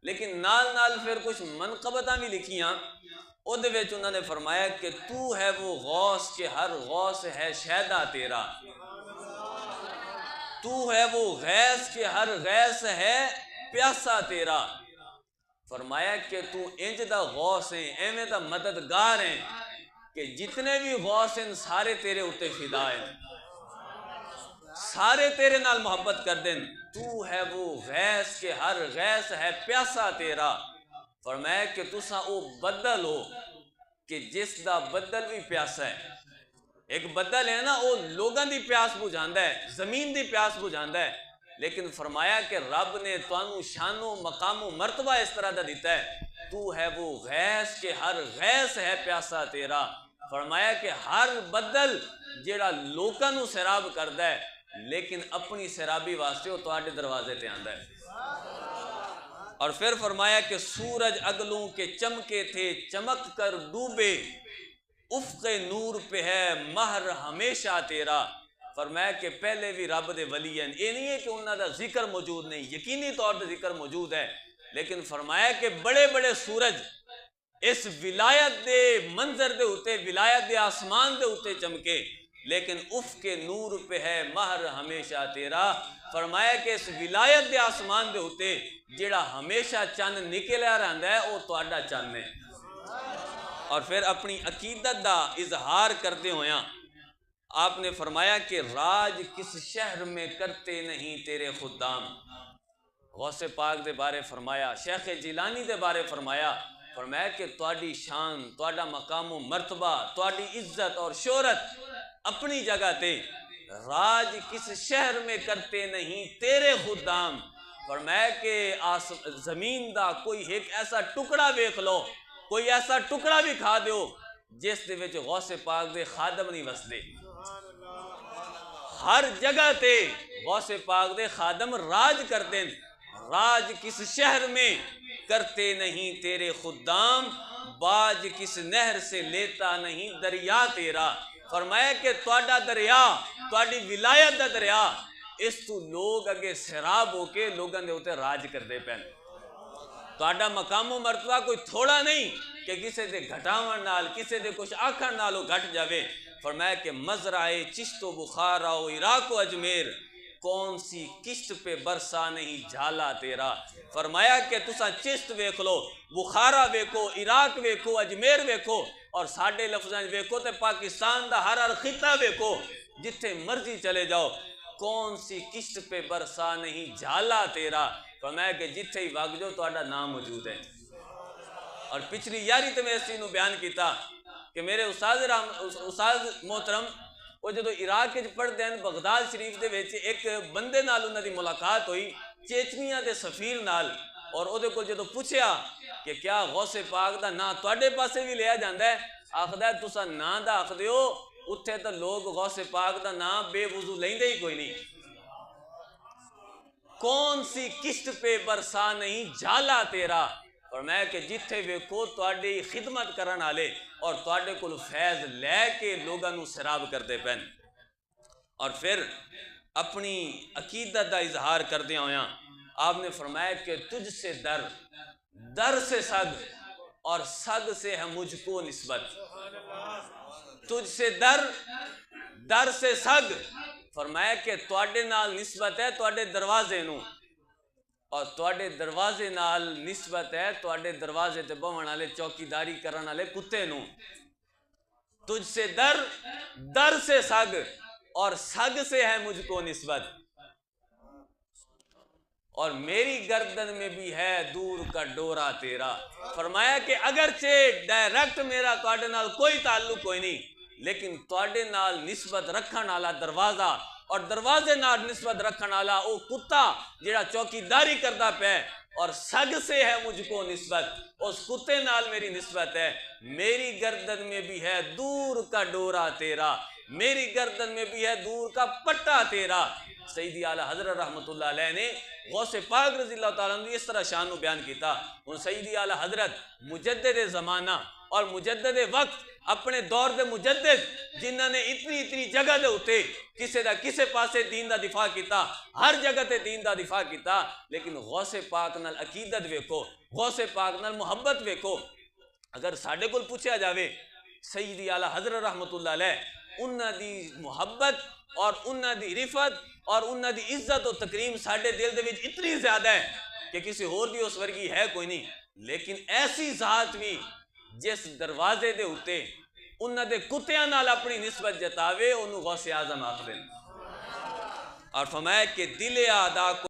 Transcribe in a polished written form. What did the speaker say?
لیکن نال نال پھر کچھ منقبتاں بھی لکھیاں، اودے وچ انہوں نے فرمایا کہ تو ہے وہ غوث کہ ہر غوث ہے شیدا تیرا، تو ہے وہ غیث کہ ہر غیث ہے پیاسا تیرا۔ فرمایا کہ تو انج دا غوث ہیں، ایویں دا مددگار ہیں کہ جتنے بھی غوث ہیں سارے تیرے اتے فدا ہیں، سارے تیرے نال محبت کر دیں۔ تو ہے وہ غیث کہ ہر غیث ہے پیاسا تیرا۔ فرمایا کہ تساں او بدل ہو کہ جس دا بدل بھی پیاسا ہے۔ ایک بدل ہے نا، وہ لوگاں دی پیاس بجھاندا ہے، زمین دی پیاس بجھاندا ہے، لیکن فرمایا کہ رب نے تانوں شان و مقام و مرتبہ اس طرح دا دیتا ہے، تو ہے وہ غیث کہ ہر غیث ہے پیاسا تیرا۔ فرمایا کہ ہر بدل جیڑا لوکاں نو سیراب کردا ہے لیکن اپنی سیرابی واسطے وہ تواڈے دروازے تے آندا ہے۔ اور پھر فرمایا کہ سورج اگلوں کے چمکے تھے چمک کر ڈوبے، افق نور پہ ہے مہر ہمیشہ تیرا۔ فرمایا کہ پہلے بھی رب دے ولی ہیں، یہ نہیں ہے کہ انہاں دا ذکر موجود نہیں، یقینی طور پہ ذکر موجود ہے، لیکن فرمایا کہ بڑے بڑے سورج اس ولایت دے منظر دے ہوتے، ولایت دے آسمان دے ہوتے چمکے، لیکن افق نور پہ ہے مہر ہمیشہ تیرا۔ فرمایا کہ اس ولایت دے آسمان دے ہوتے جیڑا ہمیشہ چند نکلیا رہندا ہے وہ تواڈا چند ہے۔ اور پھر اپنی عقیدت دا اظہار کرتے ہویاں آپ نے فرمایا کہ راج کس شہر میں کرتے نہیں تیرے خدام۔ غوث پاک دے بارے فرمایا، شیخ جیلانی دے بارے فرمایا، فرمایا کہ تواڈی شان، تواڈا مقام و مرتبہ، تواڈی عزت اور شہرت اپنی جگہ تے، راج کس شہر میں کرتے نہیں تیرے خدام۔ فرمایا کہ زمین دا کوئی ایک ایسا ٹکڑا ویکھ لو، کوئی ایسا ٹکڑا بھی کھا دیو جس دے وچ غوث پاک دے خادم نہیں وسدے۔ ہر جگہ تے غوث پاک دے خادم راج کرتے ہیں۔ راج کس شہر میں کرتے نہیں تیرے خدام، باج کس نہر سے لیتا نہیں دریا تیرا۔ فرمایا کہ تواڈا دریا، تواڈی ولایت دا دریا، اس تو لوگ اگے سیراب ہو کے لوگاں دے اوتے راج کردے پین۔ تواڈا مقام و مرتبہ کوئی تھوڑا نہیں کہ کسے دے گھٹاون نال، کسے دے کچھ آکھن نال وہ گھٹ جاوے۔ فرمایا کہ مزرعے چشت و بخارا و عراق و اجمیر، کون سی کشت پہ برسا نہیں جھالا تیرا۔ فرمایا کہ تسا چشت ویکھ لو، بخارا ویکھو، عراق ویکھو، اجمیر ویکھو، اور ساڈے لفظاں ویکھو تے پاکستان دا ہر خطہ ویکھو، جتھے مرضی چلے جاؤ، کون سی کشت پہ برسا نہیں جھالا تیرا۔ فرمایا کہ جتھے ہی وگ جو تہاڈا نام موجود ہے۔ اور پچھلی یاری تے میں اس چیز نو بیان کیتا کہ میرے استاد محترم وہ جدو عراق وچ پڑھدے ہیں بغداد شریف دے وچ ایک بندے نال انہاں دی ملاقات ہوئی چیچنیا دے سفیر نال، اور او دے کول جدو پوچھیا کہ کیا غوث پاک دا نام تواڈے پاسے بھی لیا جاندا ہے، آکھدا ہے تساں نام دا آکھدے ہو، اتھے تے لوگ غوث پاک دا نام بے وضو لیندے ہی کوئی نہیں۔ کون سی کشت پہ برسا نہیں جھالا تیرا۔ فرمایا کہ جتھے ویکھو تواڈی خدمت کرن والے اور تواڈے کول فیض لے کے لوگاں نو سیراب کردے پین۔ اور پھر اپنی عقیدت دا اظہار کردے ہویاں آپ نے فرمایا کہ تجھ سے در، در سے سگ، اور سگ سے ہے مجھ کو نسبت۔ تجھ سے در، در سے سگ، فرمایا کہ تواڈے نال نسبت ہے تواڈے دروازے نو، اور تواڈے دروازے نال نسبت ہے تواڈے دروازے تے بہن والے چوکیداری کرن والے کتے نو۔ تجھ سے در، در سے سگ، اور سگ سے ہے مجھ کو نسبت، اور میری گردن میں بھی ہے دور کا ڈورا تیرا۔ فرمایا کہ اگرچہ ڈائریکٹ میرا تواڈے نال کوئی تعلق کوئی نہیں، لیکن تواڈے نال نسبت رکھن والا دروازہ، اور دروازے نال نسبت رکھن والا او کتا جڑا چوکیداری کردا پے، اور سگ سے ہے مجھ کو نسبت، اس کتے نال میری نسبت ہے۔ میری گردن میں بھی ہے دور کا ڈورا تیرا، میری گردن میں بھی ہے دور کا پٹا تیرا۔ سیدی اعلیٰ حضرت رحمت اللہ علیہ نے غوث پاک رضی اللہ تعالیٰ عنہ اس طرح شان بیان کیتا۔ ان سیدی اعلیٰ حضرت مجدد زمانہ اور مجدد وقت اپنے دور دے مجدد جنہاں نے اتنی جگہ دے ہوتے کسے دا کسے پاسے دین دا دفاع کیتا، ہر جگہ تے دین دا دفاع کیتا، لیکن غوث پاک نال عقیدت ویکھو، غوث پاک نال محبت ویکھو۔ اگر ساڑھے کل پوچھا جاوے سیدی اعلیٰ حضرت رحمت اللہ علیہ انہاں دی محبت اور انہاں دی رفت اور انہاں دی عزت و تکریم ساڑھے دل دے وچ اتنی زیادہ ہے کہ کسی اور دی اس ورگی ہے کوئی نہیں، لیکن ایسی ذات بھی جس دروازے دے ہوتے انہاں دے کتیاں نال اپنی نسبت جتاوے انہوں غوث اعظم آخر اور فرمایا کہ دل آدھا کو